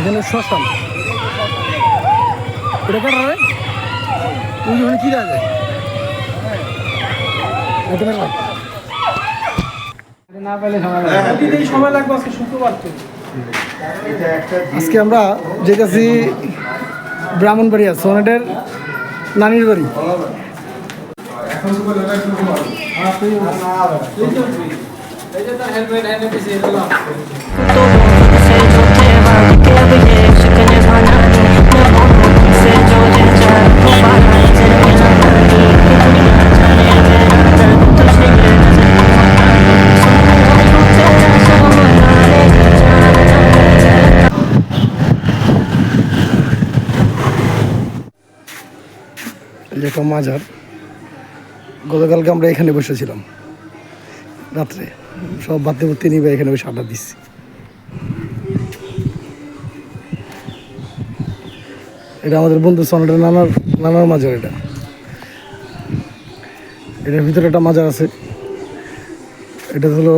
এখানে শ্মশান এটা কাটা রে তুই ওখানে কি রাখে সময় লাগবে আজকে শুক্রবার তো আজকে আমরা যেতেছি ব্রাহ্মণবাড়িয়া সোনাটের নানির বাড়ি একটা মাজার গতকালকে আমরা এখানে বসেছিলাম রাত্রে সব বাতি বুতি নিবে এখানে বসে আড্ডা দিচ্ছি এটা আমাদের বন্ধু সনটের নানার মাজার এটার ভিতরে একটা মাজার আছে এটা হলো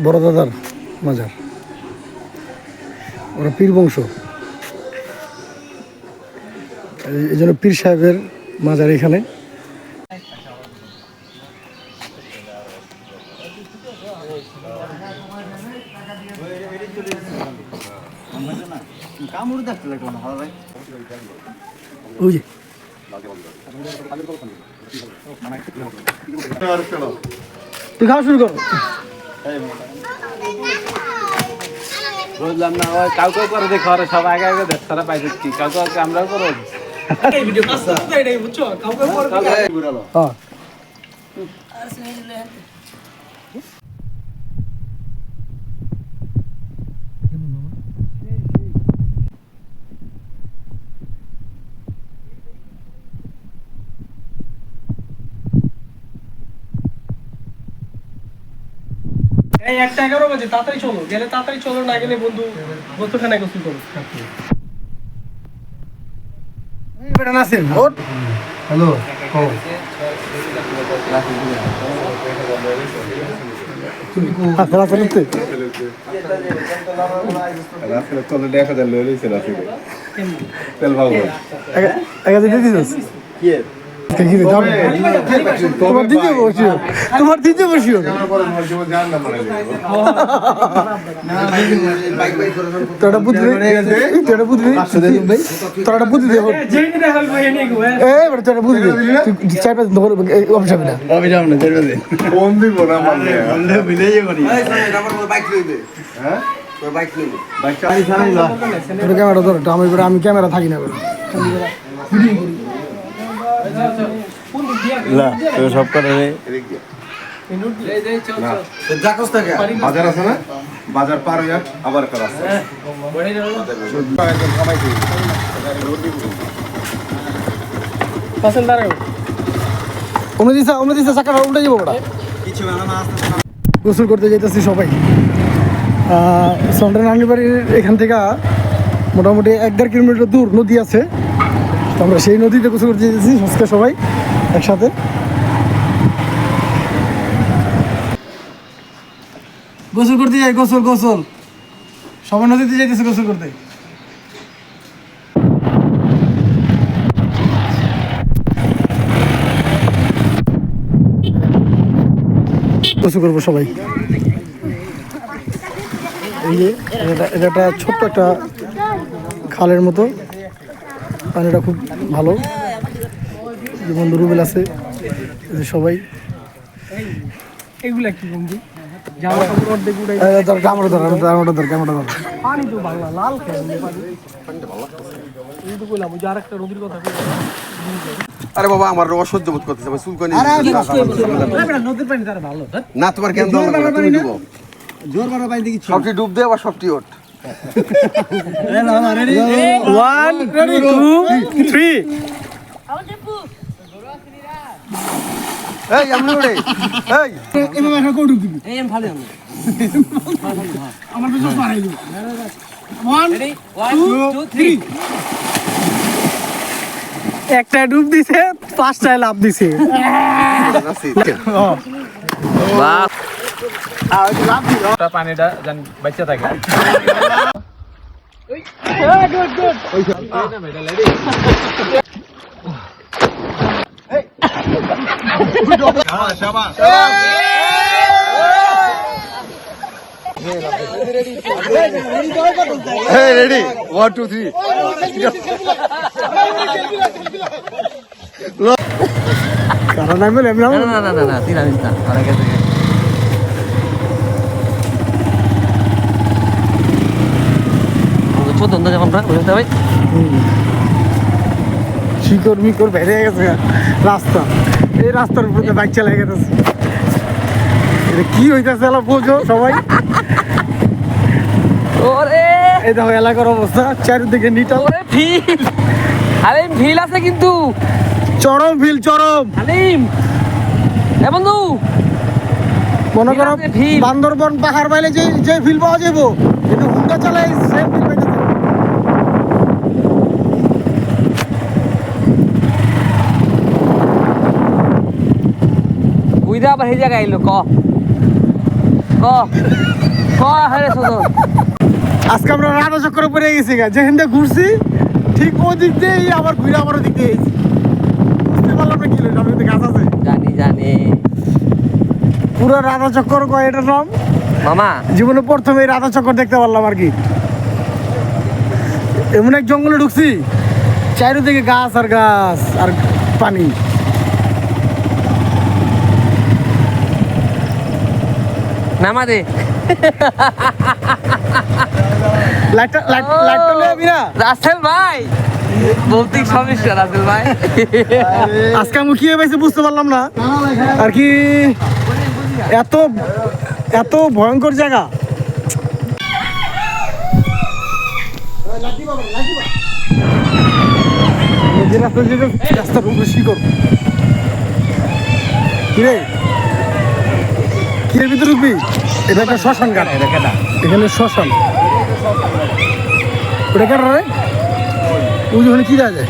বড় দাদার মাজার ওরা পীর বংশ এই জন্য পীর সাহেবের মাজার এখানে তুই খাওয়া শুরু কর বুঝলাম না ওই কাউকে করে দেখো আর সব আগে আগে দেখ তারা পাই দেখছি কাউকে আমরাও করো হ্যাঁ এই 1:11 বাজে তাড়াতাড়ি চলো গেলে তাড়াতাড়ি চলো না গেলে বন্ধু গোসলখানা গোসল করো এই বেটা নাসির ওঠ হ্যালো তুমি কো আসলা চলতে রাস্তা চলে দেখা যায় লয়ে লইছে রাস্তা তেল ভালো আগে দিতে দিছিস কি তোমার দিতে বসিও তোরা বুঝলি তোরা বুঝলি তোরা বুঝলি চার পাঁচ অভিশাপ না অভিযান না চলবে ফোন দিব না মানে বন্ধে মিলে যাবে বাইক লইবে হ্যাঁ তোর বাইক লইবে বাইক চালাই চালাই লা তোর ক্যামেরা ধর আমি ক্যামেরা থাকি না ভিডিও করি লা তো সব করে রে জাকস থাকে বাজার আছে না বাজার পার হইয়া আবার করা আছে পছন্দ আর অনুদিসা চাকা উল্টে যাবো ওটা কিছু না গোসল করতে যেতেছি সবাই সন্ডার নানির বাড়ির এখান থেকে মোটামুটি 1.5 কিলোমিটার দূর নদী আছে তো আমরা সেই নদীতে গোসল করতে যেতেছি আজকে সবাই একসাথে গোসল করতে যাই গোসল সবাই নদীতে যাইতেছে গোসল করতে গোসল করবো সবাই এই যে এটা একটা ছোট্ট একটা খালের মতো পানিটা খুব ভালো যে বন্ধু রুবেল আছে সবাই এগুলা কি বন্ধু জামা কাপড় অর্ধেক উড়াই পানি তো বাংলা লাল খেয়ে পানি ভালো লাগতেছে এই তো কইলাম যে আরেকটা রোগীর কথা আরে বাবা আমার অসহ্য বোধ করতেছে আমি চুলকানি নদীর পানি তার ভালো না তোমার কেন দাও না তুমি ডুবো জোর মারা পানি দেখি সবটি ডুব দে আবার সবটি ওঠ 1 2 3 এই আমি ওরে এই এভাবে একটা কোড দিবি এই এম ভালো আমি আমার তো মারাই দিবি 1 2 3 একটা ডুব দিছে পাঁচটায় লাভ দিছে পানিটা যেন বাচ্চা থাকে রেডি 1 2 3 কারণ আমি বলে না তিরামিস না আর আগে থেকে ছোট ধন্দা যেমন বুঝতে ভাই শিকড় মিকড় বেড়ে গেছে রাস্তা, এই রাস্তার উপর দিয়ে বাইক চালাই গেছে। এটা কি হইতেছে এলা বোঝো সবাই। ওরে এই দেখো এলাকার অবস্থা, চারিদিকে নিটাল, ওরে ভিল হালিম ভিল আছে কিন্তু চরম ভিল চরম। হালিম এ বন্ধু মনে করো ভিল আছে, ভিল। বান্দরবন পাহাড় বাইলে যে যে ভিল পাওয়া যাবো, কিন্তু হুন্ডা চালাই সেম ভিল পাইতেছে। বুইদা আবার এই জায়গায় এলো ক হ্যাঁ সুন্দর আজকে আমরা রাধা চক্করে পড়ে গেছি গা, যেখান দিয়ে ঘুরছি ঠিক ওই দিক দিয়েই আবার ঘুরে আবার ওদিক দিয়ে এসেছি। বুঝতে পারলাম না কি হলো, সামনে গাছ আছে জানি পুরো রাধা চক্কর কয় এটার নাম। মামা জীবনে প্রথমে এই রাধা চক্কর দেখতে পারলাম আর কি। এমন এক জঙ্গলে ঢুকছি, চারিদিকে গাছ আর গাছ আর পানি। নামা দে লাইটটা লবি না। রাসেল ভাই ভৌতিক সমস্যা রাসেল ভাই আজকে আমি কি হয়েছে বুঝতে পারলাম না আর কি, এত এত ভয়ঙ্কর জায়গা। রাস্তার উপরে শিকড় কিরে, কিরে ভিতরে ঢুকবি? এটা একটা শ্মশান ঘাট, এখানে শ্মশান। ওটা কেন রে? ওই ওখানে কি দেওয়া যায়?